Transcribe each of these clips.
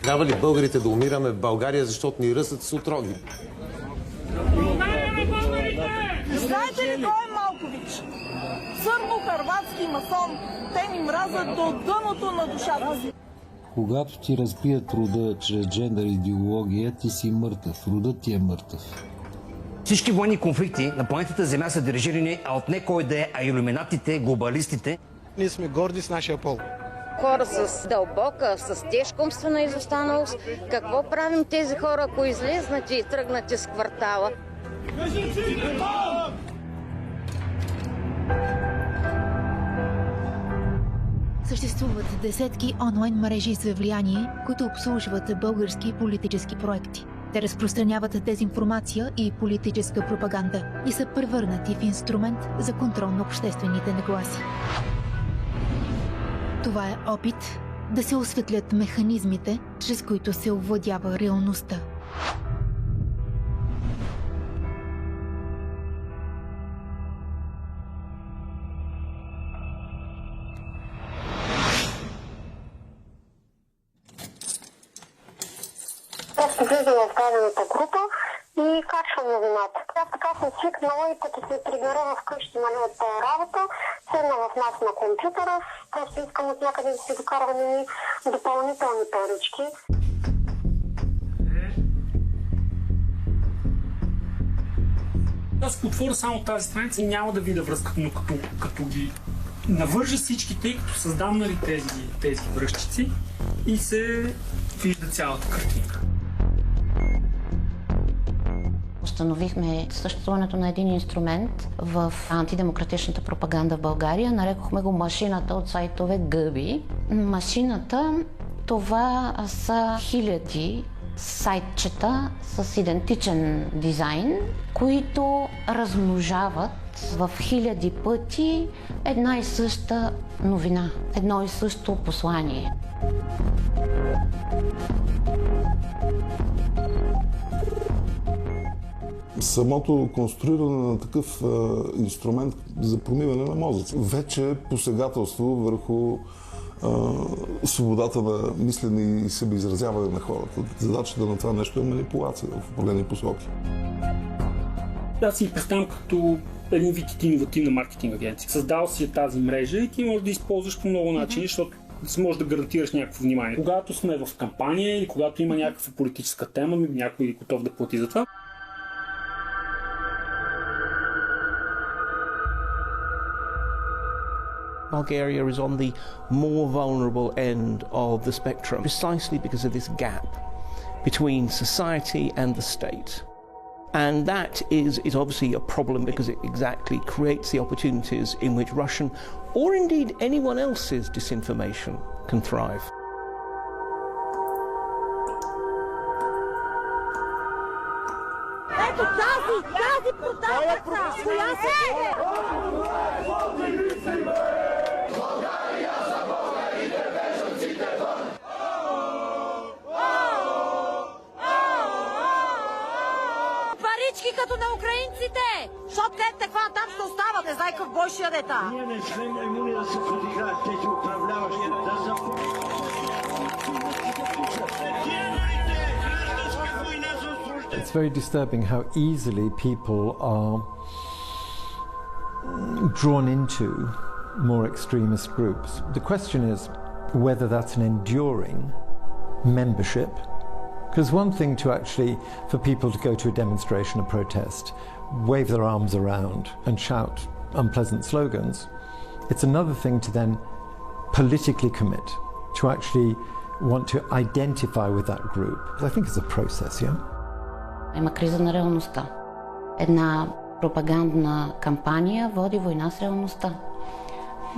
Трябва ли българите да умираме в България, защото ни ръсат с отрови? Знаете ли кой е Малкович? Сърбо-хърватски масон. Те ни мразят до дъното на душата си. Когато ти разпият рода чрез джендър идеология, ти си мъртъв. Родът ти е мъртъв. Всички военни конфликти на планетата Земя са дирижирани от не кой да е, а илюминатите, глобалистите. Ние сме горди с нашия пол. Хора с дълбока, с тежка умствена изостаналост. Какво правим тези хора, ако излезнат и тръгнат из квартала? Съществуват десетки онлайн мрежи за влияние, които обслужват български политически проекти. Те разпространяват дезинформация и политическа пропаганда и са превърнати в инструмент за контрол на обществените нагласи. Това е опит да се осветлят механизмите, чрез които се овладява реалността. Просто влизам в дадената група и качвам новината. Аз така съм свикнала и като се прибера вкъщи, нали, от работа, седна в нас на компютъра, просто искам от някъде да си докарвам и допълнителни парички. Аз ако отворя само тази страница няма да видя връзката, но като ги навържа всичките, като създам, нали, тези връзчици и се вижда цялата картинка. Установихме съществуването на един инструмент в антидемократичната пропаганда в България. Нарекохме го машината от сайтове Гъби. Машината, това са хиляди сайтчета с идентичен дизайн, които размножават в хиляди пъти една и съща новина, едно и също послание. Самото конструиране на такъв инструмент за промиване на мозъци вече е посегателство върху свободата на мислене и себеизразяване на хората. Задачата на това нещо е манипулация в определени посоки. Аз си представям като един вид иновативна маркетинг агенция. Създал си тази мрежа и ти можеш да използваш по много начини, защото можеш да гарантираш някакво внимание. Когато сме в кампания или когато има някаква политическа тема, някой е готов да плати за това. Bulgaria is on the more vulnerable end of the spectrum, precisely because of this gap between society and the state. And that is obviously a problem because it exactly creates the opportunities in which Russian, or indeed anyone else's disinformation, can thrive. Ето тази продажа, коя се е? Парички като на украинците! Защото те таква там ще остава, не знай какъв бой ще яде та. Ние не сме маймуни да се подиграят тези управляващи, да It's very disturbing how easily people are drawn into more extremist groups. The question is whether that's an enduring membership. Because one thing to actually, for people to go to a demonstration, a protest, wave their arms around and shout unpleasant slogans, it's another thing to then politically commit, to actually want to identify with that group. I think it's a process, yeah? Има криза на реалността. Една пропагандна кампания води война с реалността.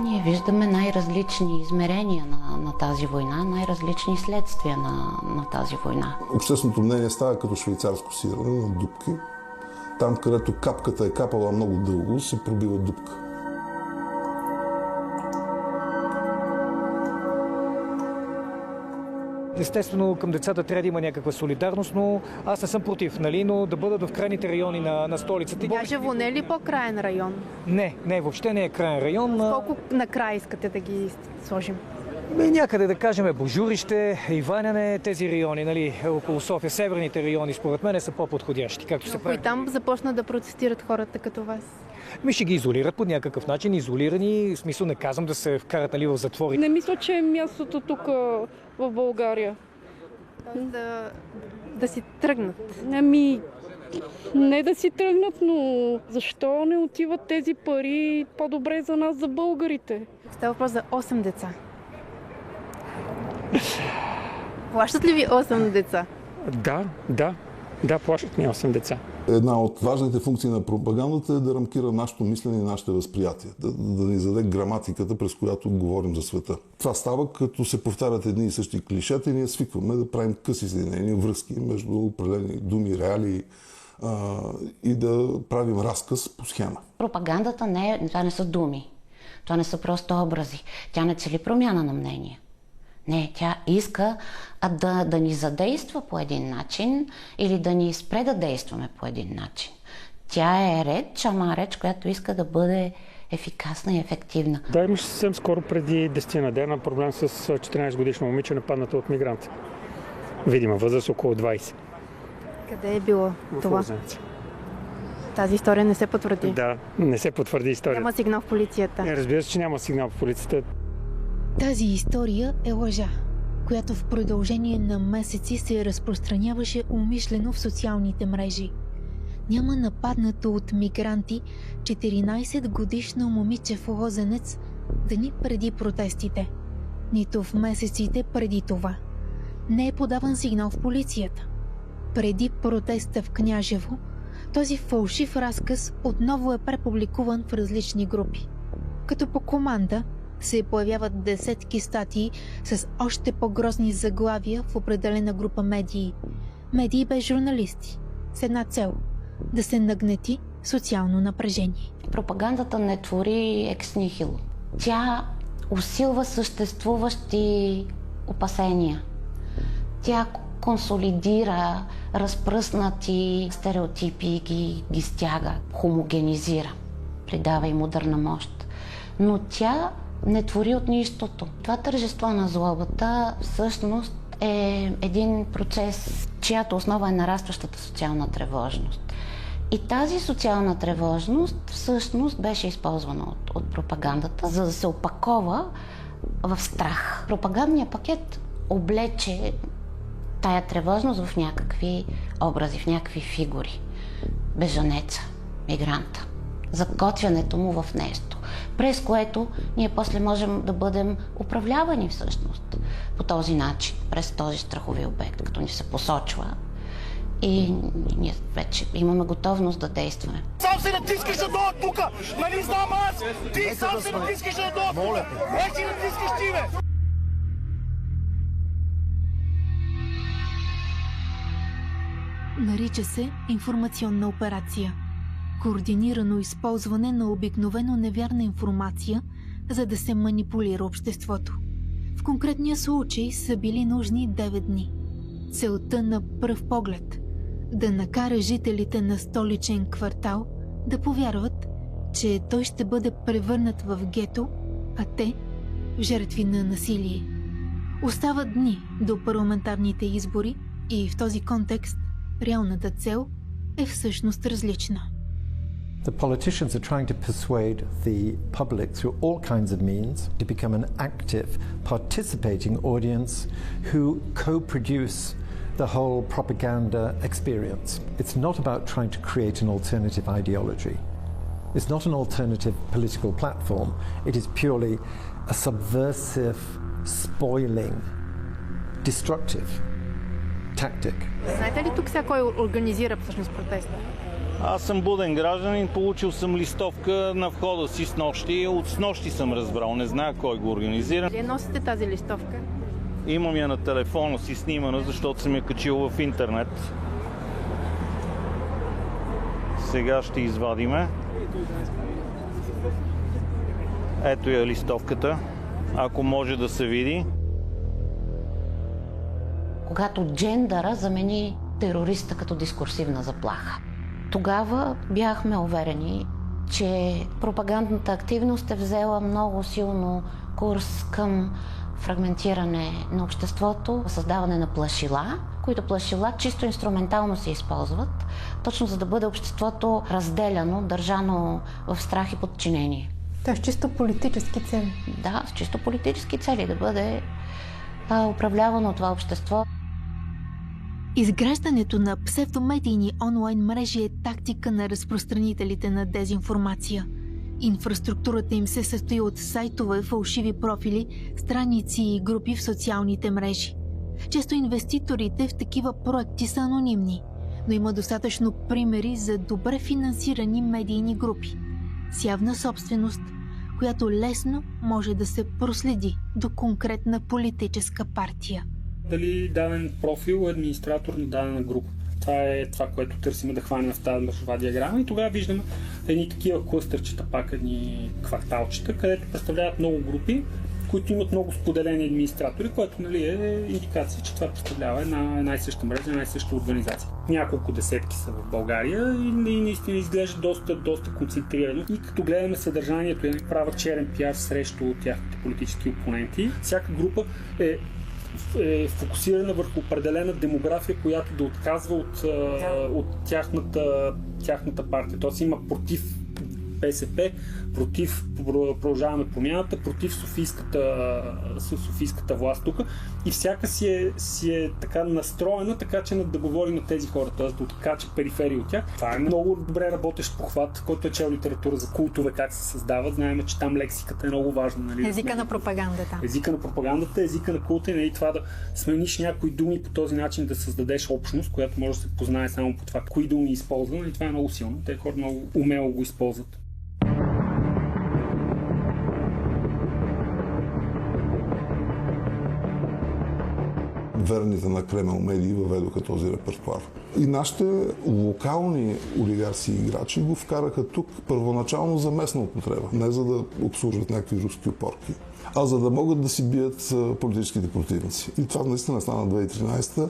Ние виждаме най-различни измерения на тази война, най-различни следствия на тази война. Общественото мнение става като швейцарско сирене на дупки. Там, където капката е капала много дълго, се пробива дупка. Естествено, към децата трябва да има някаква солидарност, но аз не съм против, нали? Но да бъдат в крайните райони на столицата. Княжево не е ли по-краен район? Не, въобще не е краен район. Колко накрая искате да ги сложим? Някъде да кажем Божурище, Иваняне, тези райони, нали, около София, северните райони, според мен са по-подходящи, както се прави. И там започнат да протестират хората като вас? Ще ги изолират по някакъв начин, изолирани, в смисъл не казвам да се вкарат, нали, в затвори. Не мисля, че е мястото тук в България. Да си тръгнат? Не да си тръгнат, но защо не отиват тези пари по-добре за нас, за българите? Става въпрос за 8 деца. Плащат ли ви 8 деца? Да, плащат ми 8 деца. Една от важните функции на пропагандата е да рамкира нашето мислене и нашите възприятия, да ни заде граматиката, през която говорим за света. Това става, като се повтарят едни и същи клишета и ние свикваме да правим къси съединения, връзки между определени думи, реалии и да правим разказ по схема. Пропагандата това не са думи, това не са просто образи, тя не цели промяна на мнение. Не, тя иска да ни задейства по един начин или да ни спре да действаме по един начин. Тя е реч, ама реч, която иска да бъде ефикасна и ефективна. Да, имаше съвсем скоро преди 10 на дена проблем с 14 годишно момиче, нападната от мигрант. Видима възраст около 20. Къде е било това? Лозенец. Тази история не се потвърди? Да, не се потвърди историята. Няма сигнал в полицията? Разбира се, че няма сигнал в полицията. Тази история е лъжа, която в продължение на месеци се разпространяваше умишлено в социалните мрежи. Няма нападнато от мигранти 14-годишно момиче в Лозенец дни преди протестите, нито в месеците преди това. Не е подаван сигнал в полицията. Преди протеста в Княжево, този фалшив разказ отново е препубликуван в различни групи. Като по команда се появяват десетки статии с още по-грозни заглавия в определена група медии. Медии без журналисти. С една цел – да се нагнети социално напрежение. Пропагандата не твори екс нихило. Тя усилва съществуващи опасения. Тя консолидира разпръснати стереотипи и ги стяга, хомогенизира, придава им ударна мощ. Но тя не твори от нищото. Това тържество на злобата всъщност е един процес, чиято основа е нарастващата социална тревожност. И тази социална тревожност всъщност беше използвана от пропагандата, за да се опакова в страх. Пропагандният пакет облече тая тревожност в някакви образи, в някакви фигури. Бежанеца, мигранта, заготвянето му в нещо, през което ние после можем да бъдем управлявани всъщност по този начин, през този страхови обект, като ни се посочва и ние вече имаме готовност да действаме. Сам се натискаш да дойдат тука! Нали знам аз? Ти сам се натискаш да дойдат тука! Ей си натискаш ти, бе! Нарича се информационна операция. Координирано използване на обикновено невярна информация, за да се манипулира обществото. В конкретния случай са били нужни 9 дни. Целта на пръв поглед – да накара жителите на столичен квартал да повярват, че той ще бъде превърнат в гето, а те – в жертви на насилие. Остават дни до парламентарните избори и в този контекст реалната цел е всъщност различна. The politicians are trying to persuade the public through all kinds of means to become an active, participating audience who co-produce the whole propaganda experience. It's not about trying to create an alternative ideology. It's not an alternative political platform. It is purely a subversive, spoiling, destructive tactic. Знаете ли тук сега кой организира всъщност протеста? Аз съм буден гражданин, получил съм листовка на входа си снощи. От снощи съм разбрал, не знае кой го организира. Вие носите тази листовка? Имам я на телефона си снимана, защото съм я качил в интернет. Сега ще извадиме. Ето я листовката, ако може да се види. когато джендъра замени терориста като дискурсивна заплаха. Тогава бяхме уверени, че пропагандната активност е взела много силно курс към фрагментиране на обществото, създаване на плашила, които плашила чисто инструментално се използват, точно за да бъде обществото разделяно, държано в страх и подчинение. Тоест чисто политически цели. Да, с чисто политически цели да бъде управлявано това общество. Изграждането на псевдомедийни онлайн мрежи е тактика на разпространителите на дезинформация. Инфраструктурата им се състои от сайтове, фалшиви профили, страници и групи в социалните мрежи. Често инвеститорите в такива проекти са анонимни, но има достатъчно примери за добре финансирани медийни групи с явна собственост, която лесно може да се проследи до конкретна политическа партия. Дали даден профил е администратор на дадена група. Това е това, което търсим да хванем в тази мършова диаграма и тогава виждаме едни такива клъстърчета, пак едни кварталчета, където представляват много групи, които имат много споделени администратори, което е индикация, че това представлява една и съща мрежа, една и съща организация. Няколко десетки са в България и наистина изглежда доста концентрирано. И като гледаме съдържанието и правят черен пиар срещу тяхните политически опоненти, всяка група е фокусирана върху определена демография, която да отказва от тяхната партия. Тоест има против БСП, против Продължаваме промяната, против софийската власт тук и всяка си е така настроена, така че да говори на тези хора, т.е. да откача периферии от тях. Това е много добре работещ похват, който е чел литература за култове, как се създават. Знаем, че там лексиката е много важна. Нали? Езика на пропагандата. Езика на пропагандата, езика на култа и това да смениш някои думи по този начин, да създадеш общност, която може да се познае само по това, кои думи използва, и това е много силно. Те хора много умело го използват. Верните на Кремъл медии въведоха този репертуар. И нашите локални олигарси и играчи го вкараха тук първоначално за местна употреба. Не за да обслужват някакви руски опорки, а за да могат да си бият политическите противници. И това наистина стана 2013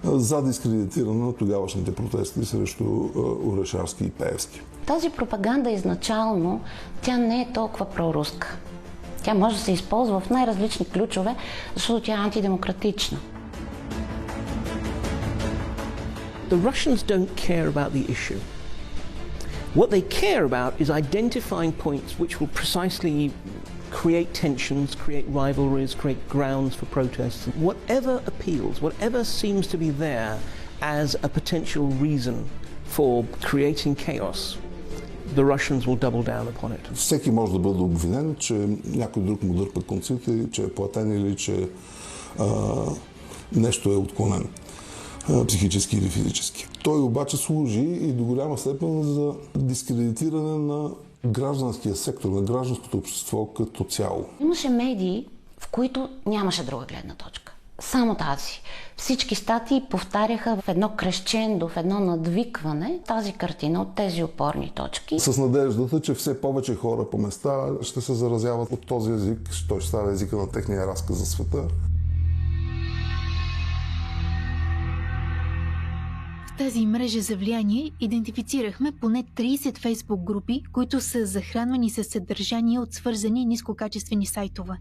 за дискредитиране на тогавашните протести срещу Орешарски и Пеевски. Тази пропаганда изначално, тя не е толкова проруска. Тя може да се използва в най-различни ключове, защото тя е антидемократична. The Russians don't care about the issue. What they care about is identifying points which will precisely create tensions, create rivalries, create grounds for protests. Whatever appeals, whatever seems to be there as a potential reason for creating chaos, the Russians will double down upon it. Всеки може да бъде обвинен, че някой друг му дърпа конците, че е платен или че нещо е отклонен. Психически или физически. Той обаче служи и до голяма степен за дискредитиране на гражданския сектор, на гражданското общество като цяло. Имаше медии, в които нямаше друга гледна точка. Само тази. Всички статии повтаряха в едно крещендо, в едно надвикване тази картина от тези опорни точки. С надеждата, че все повече хора по места ще се заразяват от този език, той ще става езика на техния разказ за света. В тази мрежа за влияние идентифицирахме поне 30 фейсбук групи, които са захранвани с съдържание от свързани нискокачествени сайтове.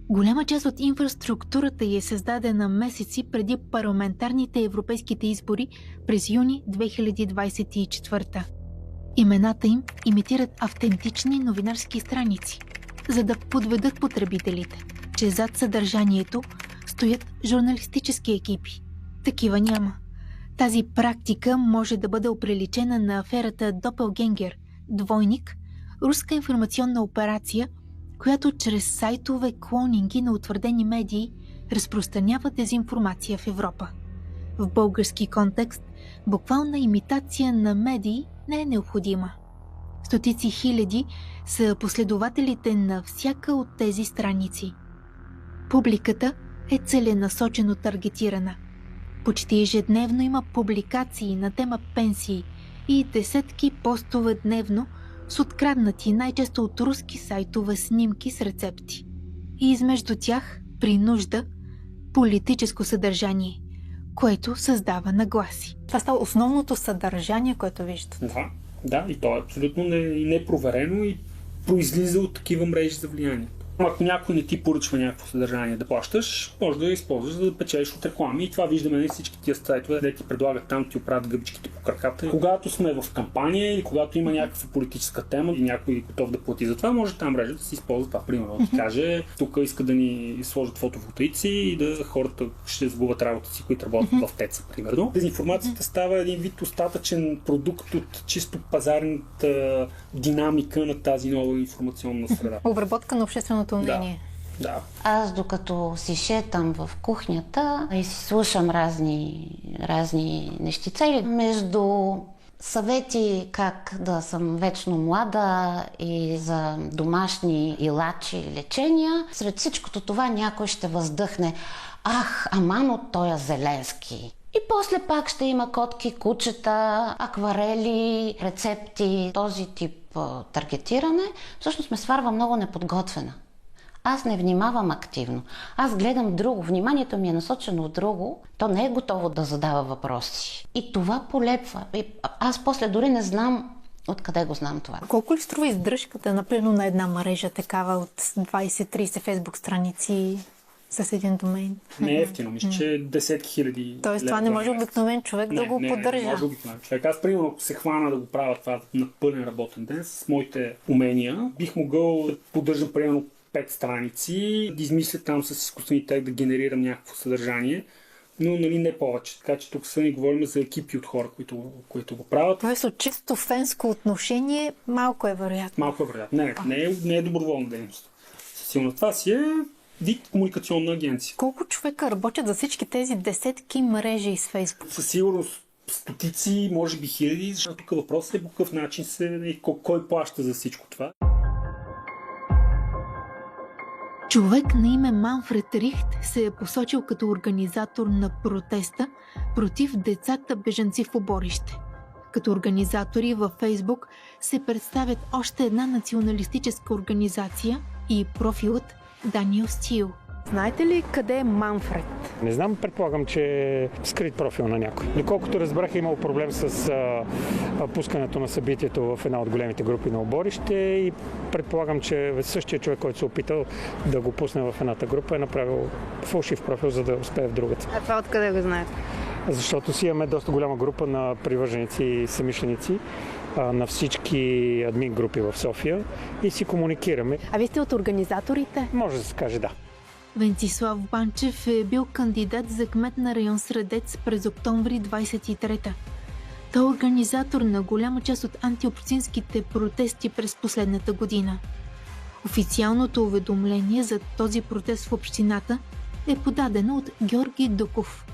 Голяма част от инфраструктурата й е създадена месеци преди парламентарните европейските избори през юни 2024. Имената им имитират автентични новинарски страници, за да подведат потребителите, че зад съдържанието стоят журналистически екипи. Такива няма. Тази практика може да бъде оприличена на аферата Допелгенгер, двойник, руска информационна операция, която чрез сайтове клонинги на утвърдени медии разпространява дезинформация в Европа. В български контекст буквална имитация на медии не е необходима. Стотици хиляди са последователите на всяка от тези страници. Публиката е целенасочено таргетирана. Почти ежедневно има публикации на тема пенсии и десетки постове дневно с откраднати най-често от руски сайтове снимки с рецепти. И измежду тях, при нужда, политическо съдържание, което създава нагласи. Това става основното съдържание, което виждате. Да, и то е абсолютно непроверено и произлиза от такива мрежи за влияние. Ако някой не ти поръчва някакво съдържание да плащаш, може да я използваш, за да печелиш от реклами. И това виждаме на всички тия сайтове, де ти предлагат там, ти оправят гъбичките по краката. Когато сме в кампания или когато има някаква политическа тема и някой е готов да плати за това, може там мрежа да се използва това. Примерно да каже, тук иска да ни сложат фотоволтаици и да хората ще загубят работата си, които работят в ТЕЦ, примерно. Дезинформацията става един вид остатъчен продукт от чисто пазарната динамика на тази нова информационна среда. Обработка на общественото мнение. Да. Аз докато си шетам в кухнята и си слушам разни нещица или между съвети как да съм вечно млада и за домашни илачи и лечения, сред всичкото това някой ще въздъхне: ах, аман от тоя Зеленски. И после пак ще има котки, кучета, акварели, рецепти, този тип таргетиране. Всъщност ме сварва много неподготвена. Аз не внимавам активно. Аз гледам друго. Вниманието ми е насочено от друго. То не е готово да задава въпроси. И това полепва. И аз после дори не знам откъде го знам това. Колко ли струва издръжката, например, на една мрежа, такава от 20-30 фейсбук страници с един домейн? Не е ефтино, мисля, че десетки хиляди. Тоест това не може обикновен човек да го поддържа. Не може обикновен човек. Аз, примерно, ако се хвана да го правя това на пълен работен ден с моите умения, бих могъл да поддържам примерно 5 страници, да измисля там с изкуствен интелект да генерирам някакво съдържание, но не повече. Така че тук са ни говорим за екипи от хора, които го правят. Тоест от чисто фенско отношение малко е вероятно. Малко е вероятно. Не е доброволна дейност. Силно това си е вид комуникационна агенция. Колко човека работят за всички тези десетки мрежи с Фейсбук? Със сигурност стотици, може би хиляди, защото тук въпросът е по какъв начин кой плаща за всичко това. Човек на име Манфред Рихт се е посочил като организатор на протеста против децата бежанци в уборище. Като организатори във Фейсбук се представят още една националистическа организация и профилът Даниел Стил. Знаете ли къде е Манфред? Не знам, предполагам, че е скрит профил на някой. Доколкото разбрах, е имал проблем с пускането на събитието в една от големите групи на уборище и предполагам, че същия човек, който се опитал да го пусне в едната група, е направил фалшив профил, за да успее в другата. А това откъде го знаете? Защото си имаме доста голяма група на привърженици и съмишленици на всички админ групи в София и си комуникираме. А вие сте от организаторите? Може да се каже да. Венцислав Банчев е бил кандидат за кмет на район Средец през октомври 23-та. Той е организатор на голяма част от антиопцинските протести през последната година. Официалното уведомление за този протест в общината е подадено от Георги Дуков.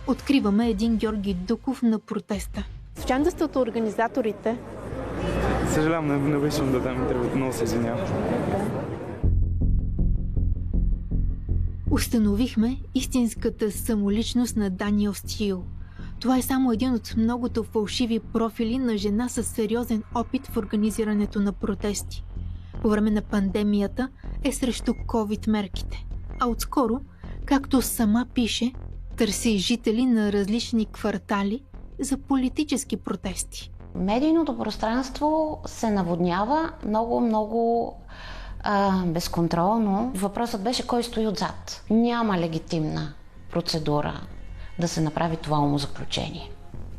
Откриваме един Георги Дуков на протеста. Случайно да сте от организаторите? Съжалявам, не виждам да дам интервю, много се извинявам. Установихме истинската самоличност на Даниел Стил. Това е само един от многото фалшиви профили на жена с сериозен опит в организирането на протести. По време на пандемията е срещу COVID мерките. А отскоро, както сама пише, търси жители на различни квартали за политически протести. Медийното пространство се наводнява много безконтролно. Въпросът беше кой стои отзад. Няма легитимна процедура да се направи това умозаключение.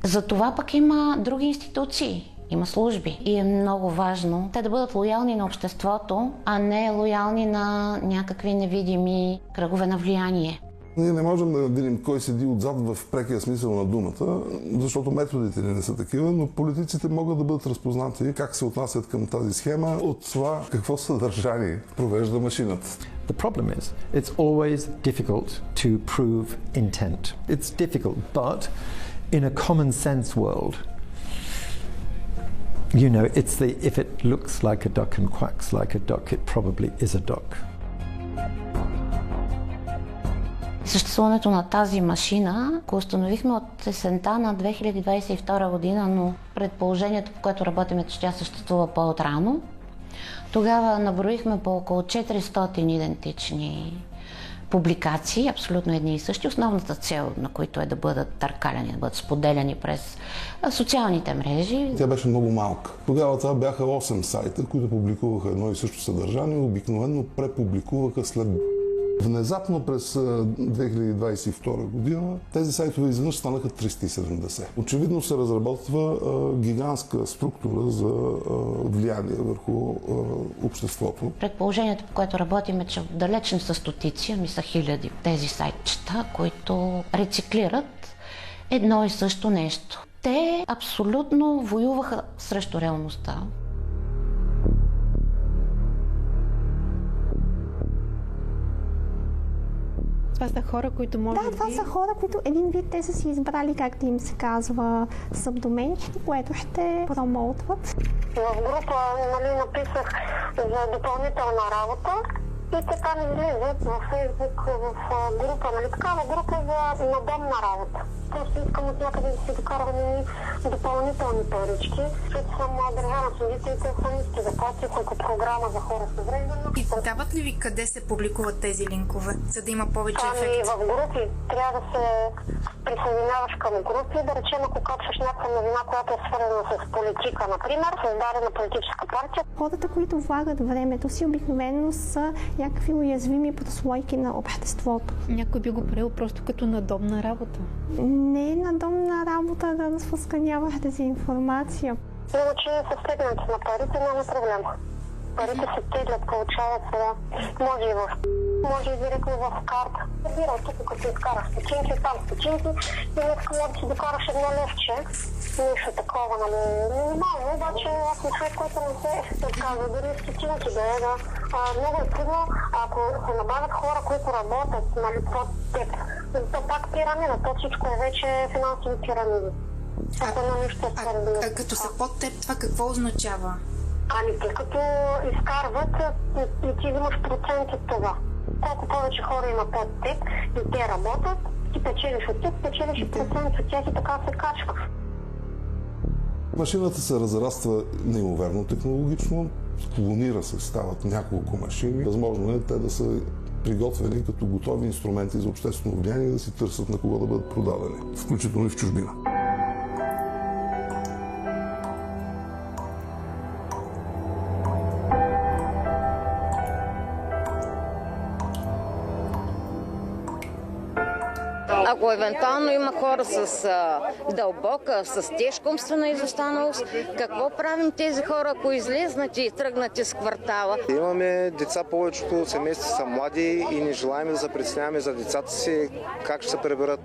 Затова пък има други институции, има служби и е много важно те да бъдат лоялни на обществото, а не лоялни на някакви невидими кръгове на влияние. Ние не можем да видим кой седи отзад в прекия смисъл на думата, защото методите не са такива, но политиците могат да бъдат разпознати как се отнасят към тази схема от това какво съдържание провежда машината. The problem is, it's always difficult to prove intent. It's difficult, but in a common sense world, you know, it's if it looks like a duck and quacks like a duck, it probably is a duck. Съществуването на тази машина го установихме от есента на 2022 година, но предположението, по което работим, е, че тя съществува по-отрано. Тогава наброихме по около 400 идентични публикации, абсолютно едни и същи. Основната цел, на които е да бъдат търкаляни, да бъдат споделяни през социалните мрежи. Тя беше много малка. Тогава това бяха 8 сайта, които публикуваха едно и също съдържание, обикновено препубликуваха след. Внезапно през 2022 година тези сайтове изведнъж станаха 370. Очевидно се разработва гигантска структура за влияние върху обществото. Предположението, по което работим, е, че далеч не са стотици, ами са хиляди тези сайтчета, които рециклират едно и също нещо. Те абсолютно воюваха срещу реалността. Това са хора, които може Да, това са хора, които един вид те са си избрали, както им се казва, събдоменчето, което ще промоутват. В група написах за допълнителна работа и те там излизат във Фейсбук, в група, такава група за надомна работа. Просто искам от някъде да си докарвам допълнителни парички, защото съм държавна служителка, съм ниски заплати, колко програма за хора с увреждания. И дават ли ви къде се публикуват тези линкове, за да има повече ефект? В групи трябва да се присъединяваш към групи, да речем, ако качваш някаква новина, която е свързана с политика, например, създадена политическа партия. Хората, които влагат времето си, обикновено са някакви уязвими прослойки на обществото. Някой би го приел просто като надомна работа. Не е надомна работа да разпространяваш дезинформация. Иначе са стегнати на парите, няма проблем. Парите се теглят, получават се, може и може и директно в карта. Разбирай, тук като изкараш стотинки, там стотинки и днеска може да си докараш едно левче. Нищо такова, нали, минимално, обаче аз съм човек, който не се отказва, дори стотинки да е, да. Много е трудно, ако се набавят хора, които работят, нали, под теб. То пак пирамида, то всичко е вече финансови пирамиди. Като са под теб, това какво означава? Ами, тъй като изкарват и ти взимаш процент от това. Колко повече хора има под теб и те работят, ти печелиш от теб, печелиш и процент от тях и така се качва. Машината се разраства неимоверно технологично, клонира се, стават няколко машини. Възможно е те да са приготвени като готови инструменти за обществено влияние да си търсят на кого да бъдат продадени, включително и в чужбина. Ако евентуално има хора с дълбока, с тежка умствена изостаналост, какво правим тези хора, ако излезнат и тръгнат из квартала? Имаме деца, повечето семейства са млади и не желаем да се притесняваме за децата си, как ще се приберат.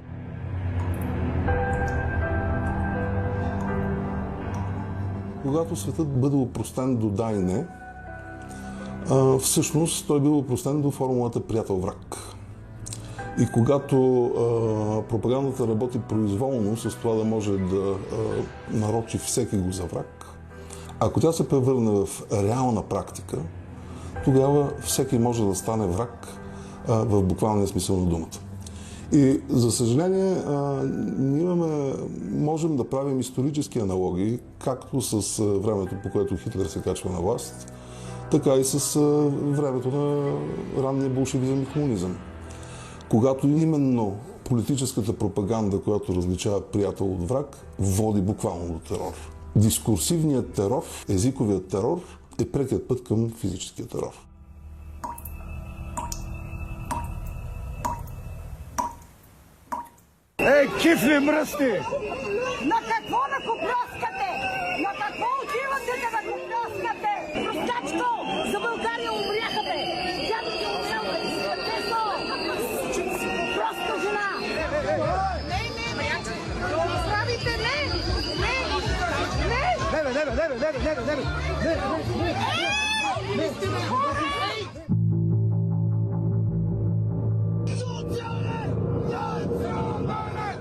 Когато светът бъде опростен до да и не, всъщност той бил опростен до формулата приятел-враг. И когато пропагандата работи произволно с това да може да нарочи всеки го за враг, ако тя се превърне в реална практика, тогава всеки може да стане враг в буквалния смисъл на думата. И за съжаление, ние можем да правим исторически аналогии, както с времето, по което Хитлер се качва на власт, така и с времето на ранния болшевизъм и комунизъм. Когато именно политическата пропаганда, която различава приятел от враг, води буквално до терор. Дискурсивният терор, езиковият терор е прекият път към физическия терор. Ей, кифли мръсни! На какво да го пляскате? На какво отивате да го пляскате? Простачко, за България умряха, бе! Дядо ти умрял, бе! Просто жена! Не, правите,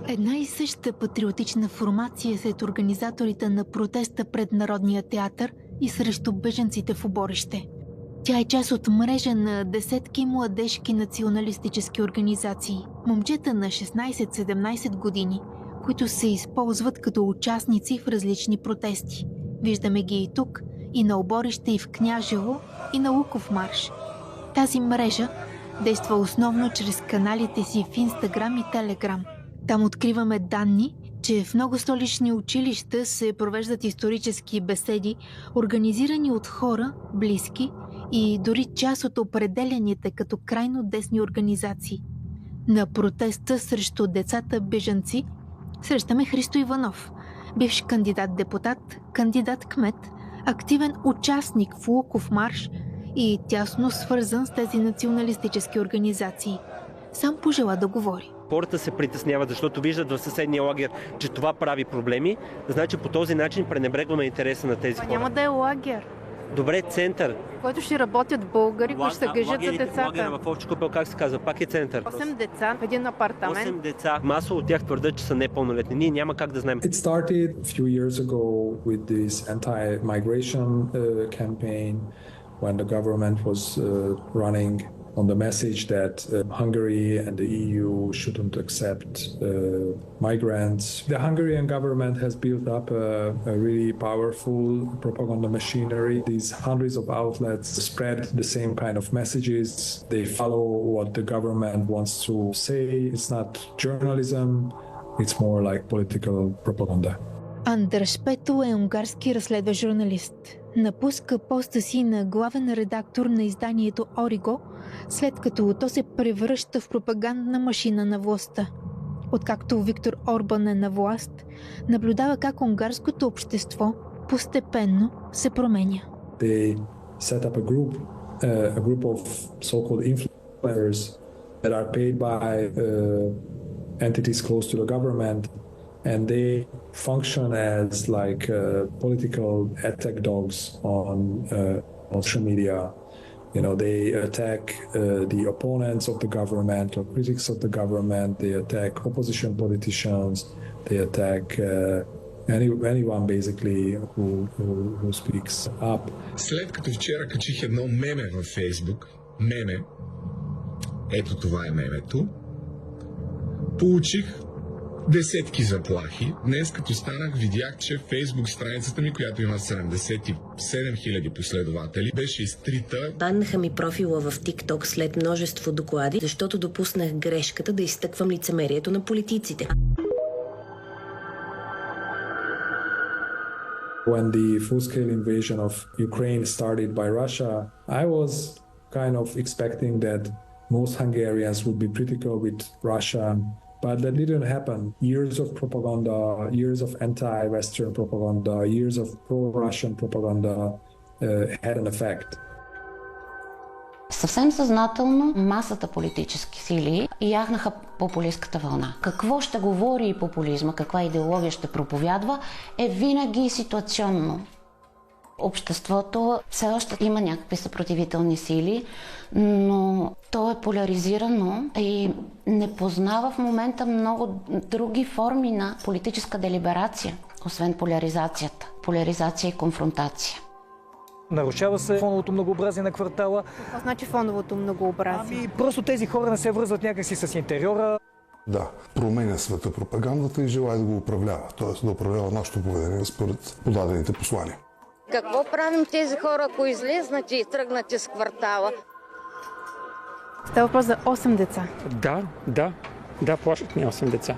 Една и съща патриотична формация сред организаторите на протеста пред Народния театър и срещу бежанците в уборище. Тя е част от мрежа на десетки младежки националистически организации, момчета на 16-17 години, които се използват като участници в различни протести. Виждаме ги и тук, и на Оборище, и в Княжево, и на Луков марш. Тази мрежа действа основно чрез каналите си в Инстаграм и Телеграм. Там откриваме данни, че в много столични училища се провеждат исторически беседи, организирани от хора, близки и дори част от определените като крайно десни организации. На протеста срещу децата бежанци срещаме Христо Иванов, бивш кандидат-депутат, кандидат-кмет, активен участник в Луков марш и тясно свързан с тези националистически организации. Сам пожела да говори. Хората се притесняват, защото виждат в съседния лагер, че това прави проблеми. Значи по този начин пренебрегваме интереса на тези хора. Няма да е лагер. Добре, център. Който ще работят българи, които ще се грижат за децата. Лагера в Овча купел, как се казва? Пак е център. 8 деца в един апартамент. 8 деца. Масово от тях твърдят, че са непълнолетни. Ние няма как да знаем. It started a few years ago with this anti-migration campaign when the government was running on the message that Hungary and the EU shouldn't accept migrants. The Hungarian government has built up a really powerful propaganda machinery. These hundreds of outlets spread the same kind of messages. They follow what the government wants to say. It's not journalism, it's more like political propaganda. Андраш Пето е унгарски разследващ журналист. Напуска поста си на главен редактор на изданието Ориго, след като то се превръща в пропагандна машина на властта. Откакто Виктор Орбан е на власт, наблюдава как унгарското общество постепенно се променя. They set up a group of so-called influencers that are paid by entities close to the government, and they function as like political attack dogs on social media. You know, they attack the opponents of the government or critics of the government. They attack opposition politicians. They attack anyone basically who speaks up. След като вчера качих едно меме във Фейсбук, ето това е мемето, получих десетки заплахи. Днес като станах, видях, че Фейсбук страницата ми, която има 77 000 последователи, беше изтрита. Баннаха ми профила в TikTok след множество доклади, защото допуснах грешката да изтъквам лицемерието на политиците. When the full-scale invasion of Ukraine started by Russia, I was kind of expecting that most Hungarians would be critical with Russia. But that didn't happen. Years of propaganda, years of anti-Western propaganda, years of pro-Russian propaganda had an effect. Съвсем съзнателно масата политически сили яхнаха популистката вълна. Какво ще говори популизма, каква идеология ще проповядва, е винаги ситуационно. Обществото все още има някакви съпротивителни сили, но то е поляризирано и не познава в момента много други форми на политическа делиберация, освен поляризацията. Поляризация и конфронтация. Нарушава се фоновото многообразие на квартала. Какво значи фоновото многообразие? Просто тези хора не се връзват някакси с интериора. Да, променя света пропагандата и желая да го управлява, т.е. да управлява нашето поведение според подадените послания. Какво правим тези хора, ако излезнат и тръгнат из квартала? Става въпрос за 8 деца. Да, плашат ни 8 деца.